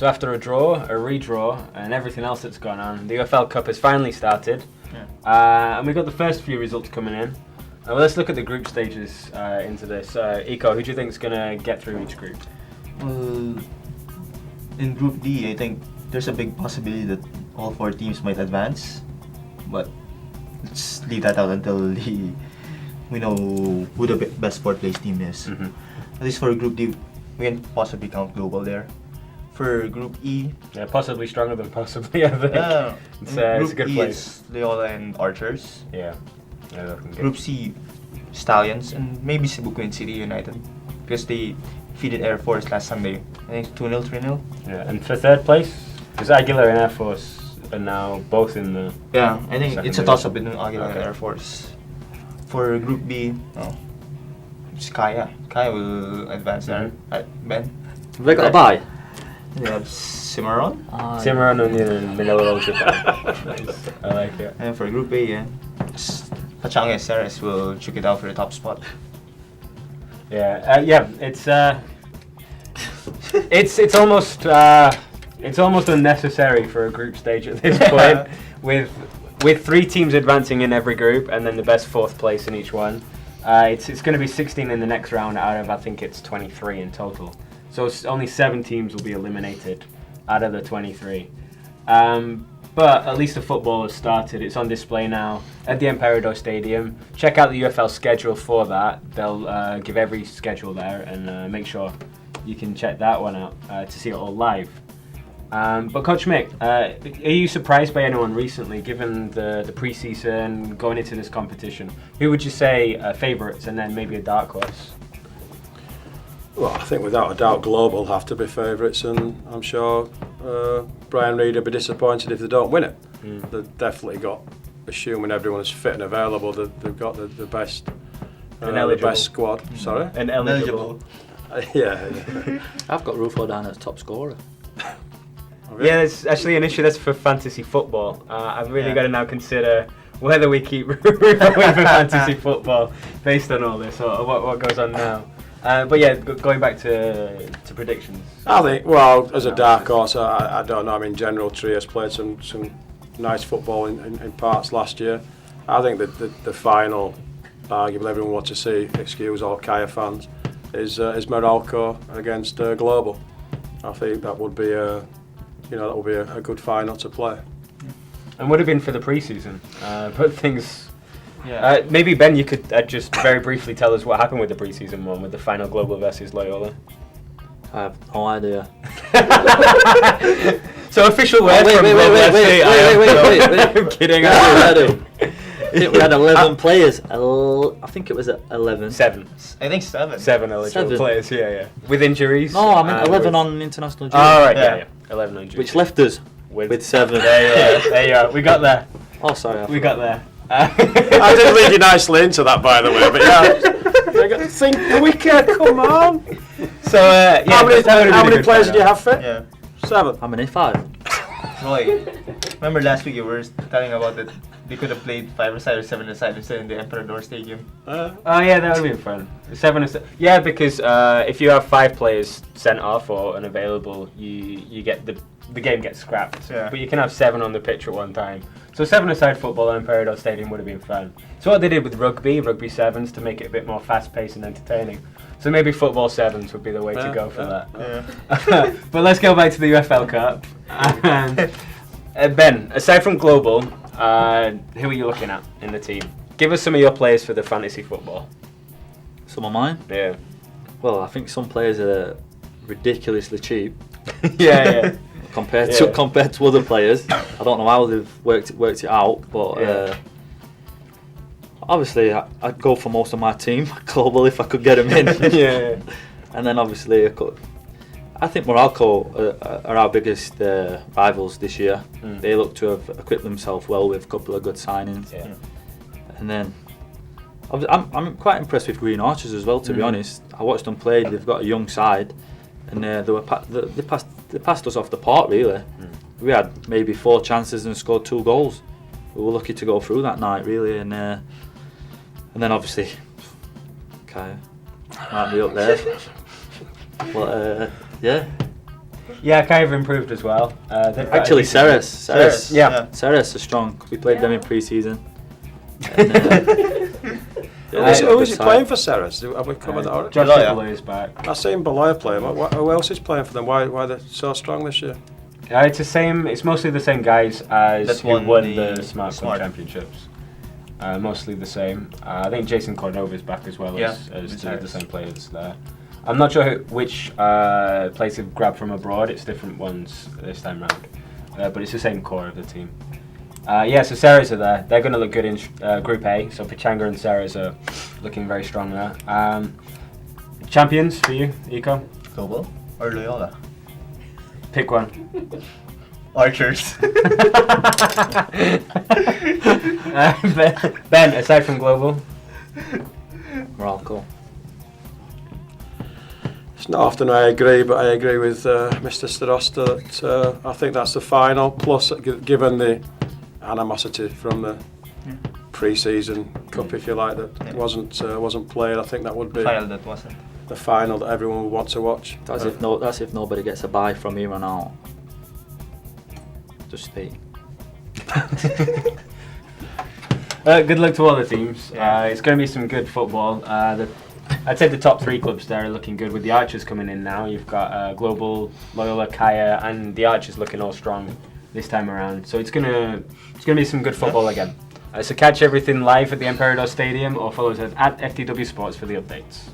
So after a draw, a redraw, and everything else that's gone on, the UFL Cup has finally started. Yeah. And we've got the first few results coming in. Well, let's look at the group stages into this. Eco, who do you think is going to get through each group? Well, in Group D, I think there's a big possibility that all 4 teams might advance. But let's leave that out until we know who the best 4th place team is. Mm-hmm. At least for Group D, we can possibly count Global there. For Group E, yeah, possibly stronger than possibly, I think. It's a good place. Loyola and Archers. Yeah. Group C, Stallions, and maybe Cebu Queen City United, because they defeated Air Force last Sunday. I think 2-0, 3-0. Yeah, and for 3rd place, because Aguilar and Air Force are now both in the... Yeah, I think it's a toss-up between Aguilar and Air Force. For Group B, it's Kaya. Kaya will advance there. Ben? Have they got a bye? They have Cimarron. Cimarron and Manila Japan. Nice. I like it. And for Group A, Pachanga Ceres will check it out for the top spot. Yeah, it's almost unnecessary for a group stage at this point, with 3 teams advancing in every group and then the best 4th place in each one. It's going to be 16 in the next round out of, I think it's 23 in total. So only 7 teams will be eliminated out of the 23. But at least the football has started. It's on display now at the Emperador Stadium. Check out the UFL schedule for that. They'll give every schedule there, and make sure you can check that one out to see it all live. But Coach Mick, are you surprised by anyone recently, given the pre-season going into this competition? Who would you say favourites, and then maybe a dark horse? Well, I think without a doubt Global have to be favourites, and I'm sure Brian Reid will be disappointed if they don't win it. They've definitely got, assuming everyone is fit and available, they've got the best squad. Sorry? And eligible. Yeah. I've got Rufo down as top scorer. Yeah, it's actually an issue that's for fantasy football. I've really got to now consider whether we keep Rufo in for fantasy football based on all this, or what goes on now. But yeah, going back to predictions. I think, well, as a dark horse, I don't know. I mean, General Trias played some nice football in parts last year. I think that the final, arguably everyone wants to see, excuse all Kaya fans, is Morocco against Global. I think that would be a good final to play. And would have been for the pre-season, but things. Yeah. Maybe Ben, you could just very briefly tell us what happened with the pre-season one, with the final Global versus Loyola. I have no idea. So official word from wait. I'm kidding. I think we had 11 players. I think it was 11. 7. I think 7. 7 eligible players. Yeah. With injuries. No, I mean 11 on international duty. Oh right, yeah. 11 on duty. Which left us with 7. There you are. We got there. Oh, sorry. We got there. I did lead you nicely into that, by the way, but yeah. Think quicker, come on. So, how many players did you have fit? Yeah. 7. How many? 5. Roy, remember last week you were telling about that they could have played 5-a-side or 7-a-side instead in the Emperador Stadium. Oh yeah, that would have been fun. 7-a-side. Yeah, because if you have 5 players sent off or unavailable, you get the game gets scrapped. Yeah. But you can have 7 on the pitch at one time. So 7-a-side football at Emperador Stadium would have been fun. So what they did with rugby 7s to make it a bit more fast-paced and entertaining. So maybe football 7s would be the way to go for that. Yeah. But let's go back to the UFL Cup. Ben, aside from Global, who are you looking at in the team? Give us some of your players for the fantasy football. Some of mine? Yeah. Well, I think some players are ridiculously cheap. Yeah. compared to other players. I don't know how they've worked it out, but obviously I'd go for most of my team Global if I could get them in. Yeah. And then obviously I think Morocco are our biggest rivals this year. They look to have equipped themselves well with a couple of good signings. Yeah. And then I'm quite impressed with Green Archers as well, to be honest. I watched them play. They've got a young side, and they passed us off the park really. We had maybe 4 chances and scored 2 goals. We were lucky to go through that night really, and then obviously Kaya might be up there. But yeah. Yeah, kind of improved as well. They've got Actually, a decent- Ceres. Yeah. Ceres are strong. We played them in pre-season. And, Who is he playing for Ceres? Have we covered that already? Josh Beloya. Beloya is back. I've seen Beloya play. Who else is playing for them? Why they're so strong this year? It's the same. It's mostly the same guys as That who won won the the Smart Club Smart. Championships. Mostly the same. I think Jason Cordova is back as well as it's the nice. same players there. I'm not sure which players have grabbed from abroad. It's different ones this time round, but it's the same core of the team. So Ceres are there. They're going to look good in Group A. So Pechanga and Ceres are looking very strong there. Champions for you, Eco? Global or Loyola? Pick one. Archers. Ben, aside from Global, Morocco. It's not often I agree, but I agree with Mr. Starosta that I think that's the final. Plus, given the animosity from the pre-season cup, if you like, that wasn't played, I think that would be Final that wasn't. the final that everyone would want to watch. That's if nobody gets a bye from here on out. Just speak. good luck to all the teams. Yeah. It's going to be some good football. I'd say the top three clubs there are looking good with the Archers coming in now. You've got Global, Loyola, Kaya, and the Archers looking all strong this time around. So it's gonna be some good football again. So catch everything live at the Emperador Stadium or follow us at FTW Sports for the updates.